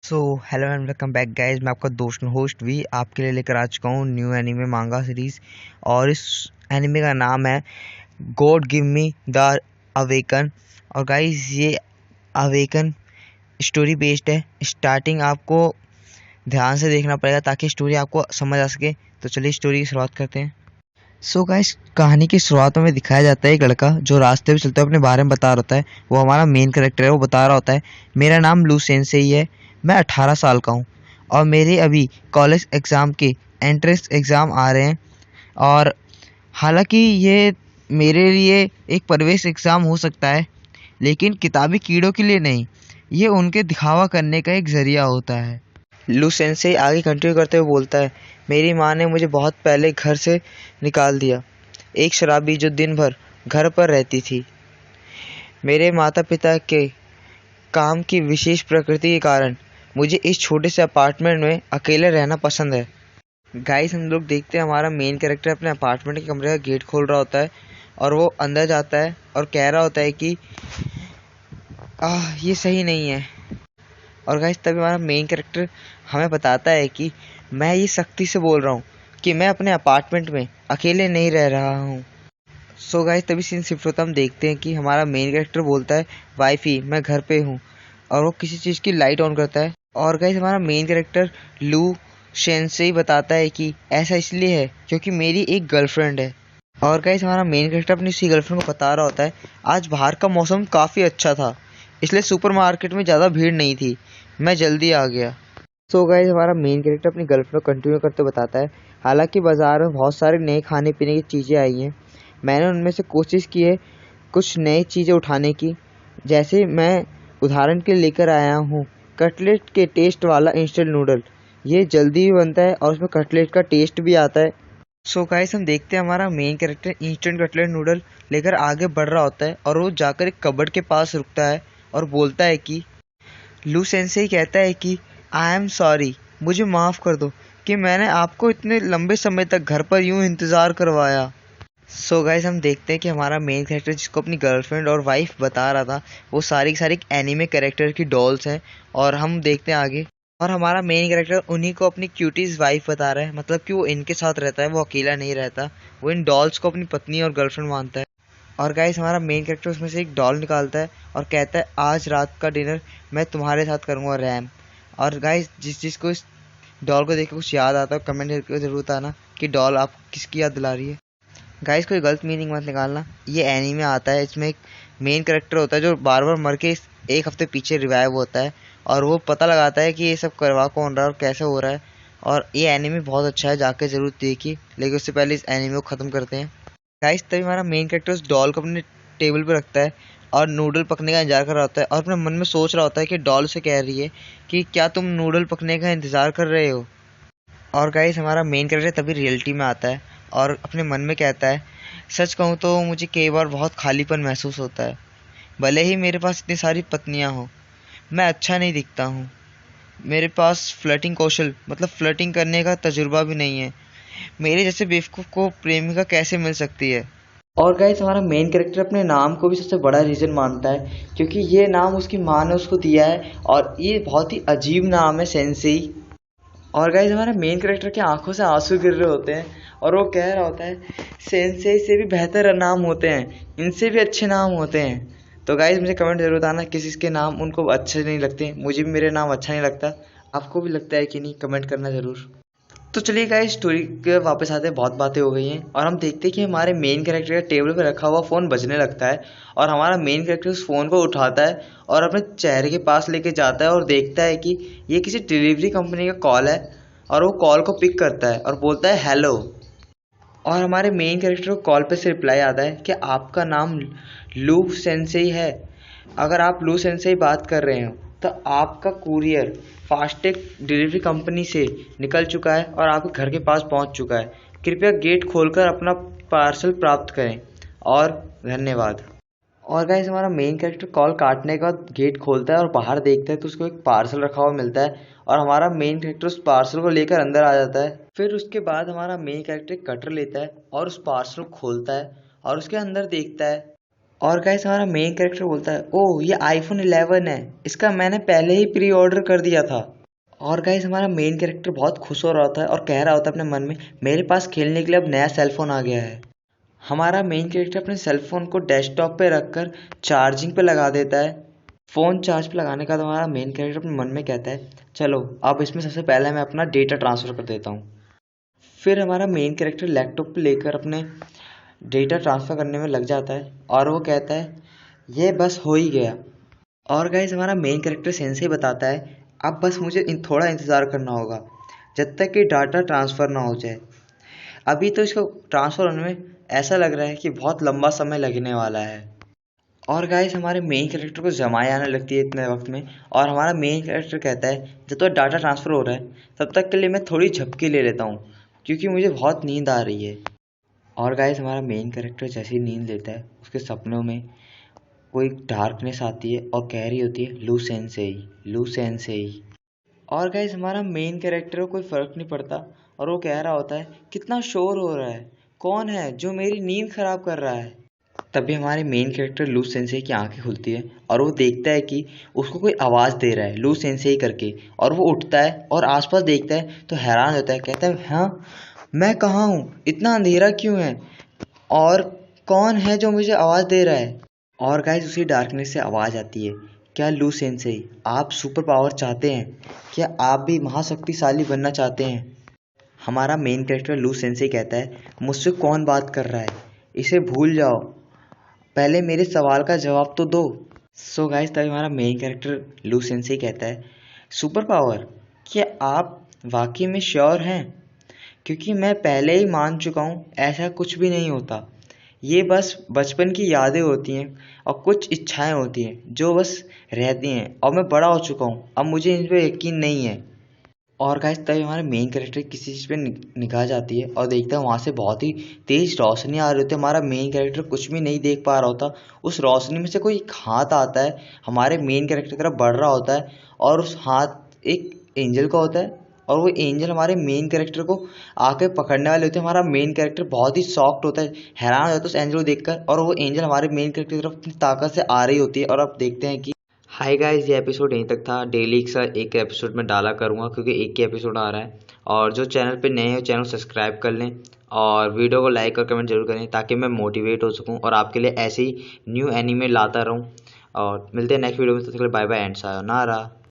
So hello and welcome back guys. मैं आपका दोस्त होस्ट भी आपके लिए लेकर आ चुका हूँ न्यू एनीमे मांगा सीरीज़। और इस एनीमे का नाम है God give me the awaken. और गाइस ये अवेकन स्टोरी बेस्ड है। स्टार्टिंग आपको ध्यान से देखना पड़ेगा ताकि स्टोरी आपको समझ आ सके। तो चलिए स्टोरी की शुरुआत करते हैं। सो गाइस कहानी की शुरुआत में दिखाया जाता है एक लड़का जो रास्ते में चलते हुए अपने बारे में बता रहा होता है। वो हमारा मेन कैरेक्टर है। वो बता रहा होता है मेरा नाम लू सेंसेई है, मैं 18 साल का हूँ और मेरे अभी कॉलेज एग्ज़ाम के एंट्रेंस एग्ज़ाम आ रहे हैं। और हालांकि ये मेरे लिए एक प्रवेश एग्ज़ाम हो सकता है लेकिन किताबी कीड़ों के लिए नहीं। ये उनके दिखावा करने का एक ज़रिया होता है। लू सेंसेई आगे कंटिन्यू करते हुए बोलता है मेरी माँ ने मुझे बहुत पहले घर से निकाल दिया, एक शराबी जो दिन भर घर पर रहती थी। मेरे माता पिता के काम की विशेष प्रकृति के कारण मुझे इस छोटे से अपार्टमेंट में अकेले रहना पसंद है। गाइस हम लोग देखते हैं हमारा मेन कैरेक्टर अपने अपार्टमेंट के कमरे का गेट खोल रहा होता है और वो अंदर जाता है और कह रहा होता है कि ये सही नहीं है। और गाइस तभी हमारा मेन कैरेक्टर हमें बताता है कि मैं ये सख्ती से बोल रहा हूँ कि मैं अपने अपार्टमेंट में अकेले नहीं रह रहा हूँ। सो गाइस तभी सीन शिफ्ट होता है। हम देखते हैं कि हमारा मेन कैरेक्टर बोलता है वाइफी मैं घर पे हूँ, और वो किसी चीज़ की लाइट ऑन करता है। और गाइस हमारा मेन कैरेक्टर लू शेंसेई बताता है कि ऐसा इसलिए है क्योंकि मेरी एक गर्लफ्रेंड है। और गाइस हमारा मेन कैरेक्टर अपनी उसी गर्लफ्रेंड को बता रहा होता है आज बाहर का मौसम काफ़ी अच्छा था इसलिए सुपरमार्केट में ज़्यादा भीड़ नहीं थी, मैं जल्दी आ गया। सो गाइस हमारा मेन कैरेक्टर अपनी गर्लफ्रेंड को कंटिन्यू करते बताता है हालांकि बाज़ार में बहुत सारे नए खाने पीने की चीज़ें आई हैं, मैंने उनमें से कोशिश की है कुछ नई चीज़ें उठाने की। जैसे मैं उदाहरण के लिए लेकर आया हूँ कटलेट के टेस्ट वाला इंस्टेंट नूडल। ये जल्दी भी बनता है और उसमें कटलेट का टेस्ट भी आता है। सो गाइस हम देखते हैं हमारा main character instant cutlet noodle लेकर आगे बढ़ रहा होता है और वो जाकर एक कबर्ड के पास रुकता है और बोलता है कि लू सेंसेई कहता है कि आई एम सॉरी, मुझे माफ़ कर दो कि मैंने आपको इतने लंबे समय तक घर पर यूं इंतज़ार करवाया। सो गाइस हम देखते हैं कि हमारा मेन कैरेक्टर जिसको अपनी गर्लफ्रेंड और वाइफ बता रहा था वो सारी की सारी एनीमे कैरेक्टर की डॉल्स हैं। और हम देखते हैं आगे और हमारा मेन कैरेक्टर उन्हीं को अपनी क्यूटीज वाइफ बता रहा है, मतलब कि वो इनके साथ रहता है, वो अकेला नहीं रहता, वो इन डॉल्स को अपनी पत्नी और गर्लफ्रेंड मानता है। और गाइस हमारा मेन कैरेक्टर उसमें से एक डॉल निकालता है और कहता है आज रात का डिनर मैं तुम्हारे साथ करूँगा रैम। और गाइस जिस जिसको इस डॉल को देख के कुछ याद आता है कमेंट करके ज़रूर बताना कि डॉल आप किसकी याद दिला रही है। गाइस कोई गलत मीनिंग मत निकालना, ये एनीमे आता है, इसमें एक मेन कैरेक्टर होता है जो बार बार मर के एक हफ्ते पीछे रिवाइव होता है और वो पता लगाता है कि ये सब करवा कौन रहा है और कैसे हो रहा है। और ये एनीमे बहुत अच्छा है, जाके ज़रूर देखिए, लेकिन उससे पहले इस एनीमे को ख़त्म करते हैं। गाइस तभी हमारा मेन कैरेक्टर उस डॉल को अपने टेबल पर रखता है और नूडल पकने का इंतजार कर रहा होता है और अपने मन में सोच रहा होता है कि डॉल से कह रही है कि क्या तुम नूडल पकने का इंतज़ार कर रहे हो। और गाइस हमारा मेन कैरेक्टर तभी रियलिटी में आता है और अपने मन में कहता है सच कहूँ तो मुझे कई बार बहुत खालीपन महसूस होता है, भले ही मेरे पास इतनी सारी पत्नियाँ हों, मैं अच्छा नहीं दिखता हूँ, मेरे पास फ्लर्टिंग कौशल मतलब फ्लर्टिंग करने का तजुर्बा भी नहीं है, मेरे जैसे बेवकूफ़ को प्रेमिका कैसे मिल सकती है। और गाइस हमारा मेन कैरेक्टर अपने नाम को भी सबसे बड़ा रीज़न मानता है क्योंकि ये नाम उसकी माँ ने उसको दिया है और ये बहुत ही अजीब नाम है सेंसेई। और गाइस हमारे मेन कैरेक्टर की आंखों से आंसू गिर रहे होते हैं और वो कह रहा होता है सेंसेई से भी बेहतर नाम होते हैं, इनसे भी अच्छे नाम होते हैं। तो गाइस मुझे कमेंट जरूर बताना किस किस के नाम उनको अच्छे नहीं लगते, मुझे भी मेरे नाम अच्छा नहीं लगता, आपको भी लगता है कि नहीं, कमेंट करना ज़रूर। तो चलिए गाइस स्टोरी के वापस आते हैं, बहुत बातें हो गई हैं और हम देखते हैं कि हमारे मेन कैरेक्टर का टेबल पर रखा हुआ फ़ोन बजने लगता है और हमारा मेन कैरेक्टर उस फ़ोन को उठाता है और अपने चेहरे के पास लेके जाता है और देखता है कि ये किसी डिलीवरी कंपनी का कॉल है और वो कॉल को पिक करता है और बोलता है हेलो। और हमारे मेन कैरेक्टर को कॉल पे से रिप्लाई आता है कि आपका नाम लू सेंसेई है, अगर आप लू सेंसेई बात कर रहे हो तो आपका कुरियर फास्टैग डिलीवरी कंपनी से निकल चुका है और आपके घर के पास पहुंच चुका है, कृपया गेट खोलकर अपना पार्सल प्राप्त करें और धन्यवाद। और गाइस हमारा मेन कैरेक्टर कॉल काटने के बाद गेट खोलता है और बाहर देखता है तो उसको एक पार्सल रखा हुआ मिलता है और हमारा मेन कैरेक्टर उस पार्सल को लेकर अंदर आ जाता है। फिर उसके बाद हमारा मेन कैरेक्टर कटर लेता है और उस पार्सल को खोलता है और उसके अंदर देखता है और गाइस हमारा मेन कैरेक्टर बोलता है, ओह ये आईफोन 11 है, इसका मैंने पहले ही प्री ऑर्डर कर दिया था। और गाइस हमारा मेन कैरेक्टर बहुत खुश हो रहा होता है और कह रहा होता है अपने मन में, मेरे पास खेलने के लिए अब नया सेलफोन आ गया है। हमारा मेन कैरेक्टर अपने सेलफोन को डेस्कटॉप पे रखकर चार्जिंग पे लगा देता है। फ़ोन चार्ज पे लगाने का तो हमारा मेन कैरेक्टर अपने मन में कहता है, चलो अब इसमें सबसे पहले मैं अपना डेटा ट्रांसफ़र कर देता हूँ। फिर हमारा मेन कैरेक्टर लैपटॉप पे लेकर अपने डेटा ट्रांसफ़र करने में लग जाता है और वो कहता है, ये बस हो ही गया। और गाइस हमारा मेन कैरेक्टर सेंसेई बताता है, अब बस मुझे थोड़ा इंतज़ार करना होगा जब तक कि डाटा ट्रांसफ़र ना हो जाए। अभी तो इसको ट्रांसफ़र होने में ऐसा लग रहा है कि बहुत लंबा समय लगने वाला है। और गाइस हमारे मेन कैरेक्टर को जमाई आने लगती है इतने वक्त में, और हमारा मेन कैरेक्टर कहता है, जब तक डाटा ट्रांसफ़र हो रहा है तब तक के लिए मैं थोड़ी झपकी ले लेता हूँ क्योंकि मुझे बहुत नींद आ रही है। और गाइस हमारा मेन कैरेक्टर जैसे ही नींद लेता है उसके सपनों में कोई डार्कनेस आती है और कह रही होती है, लू सेंसेई, लू सेंसेई। और गाइस हमारा मेन कैरेक्टर को कोई फ़र्क नहीं पड़ता और वो कह रहा होता है, कितना शोर हो रहा है, कौन है जो मेरी नींद ख़राब कर रहा है। तभी हमारे मेन कैरेक्टर लू सेंसेई की आंखें खुलती है और वो देखता है कि उसको कोई आवाज़ दे रहा है लू सेंसेई करके, और वो उठता है और आसपास देखता है तो हैरान होता है, कहता है, हाँ मैं कहाँ हूँ, इतना अंधेरा क्यों है और कौन है जो मुझे आवाज़ दे रहा है। और गाइस उसी डार्कनेस से आवाज़ आती है, क्या लू सेंसेई आप सुपर पावर चाहते हैं, क्या आप भी महाशक्तिशाली बनना चाहते हैं। हमारा मेन कैरेक्टर लू सेंसेई कहता है, मुझसे कौन बात कर रहा है, इसे भूल जाओ, पहले मेरे सवाल का जवाब तो दो। सो गाइस तभी हमारा मेन कैरेक्टर लू सेंसेई कहता है, सुपर पावर, क्या आप वाकई में श्योर हैं, क्योंकि मैं पहले ही मान चुका हूँ ऐसा कुछ भी नहीं होता, ये बस बचपन की यादें होती हैं और कुछ इच्छाएं होती हैं जो बस रहती हैं, और मैं बड़ा हो चुका हूँ, अब मुझे इन पर यकीन नहीं है। और गाइस तभी हमारे मेन कैरेक्टर किसी चीज़ पे निगाह जाती है और देखता है वहाँ से बहुत ही तेज रोशनी आ रही होती है। हमारा मेन कैरेक्टर कुछ भी नहीं देख पा रहा होता, उस रोशनी में से कोई एक हाथ आता है, हमारे मेन कैरेक्टर की तरफ बढ़ रहा होता है, और उस हाथ एक एंजल का होता है और वो एंजल हमारे मेन कैरेक्टर को आके पकड़ने वाले होते हैं। हमारा मेन कैरेक्टर बहुत ही शॉक्ड होता है, हैरान हो जाता है उस एंजल को देखकर, और वो एंजल हमारे मेन कैरेक्टर की तरफ अपनी ताकत से आ रही होती है। और अब देखते हैं कि हाय गाइस, ये एपिसोड यहीं तक था। डेली एक एपिसोड में डाला करूँगा क्योंकि एक ही एपिसोड आ रहा है। और जो चैनल पे नए हो चैनल सब्सक्राइब कर लें और वीडियो को लाइक और कमेंट जरूर करें ताकि मैं मोटिवेट हो सकूं और आपके लिए ऐसे ही न्यू एनीमे लाता रहूं। और मिलते हैं नेक्स्ट वीडियो में, तब तक के लिए बाय बाय एंड सायोनारा।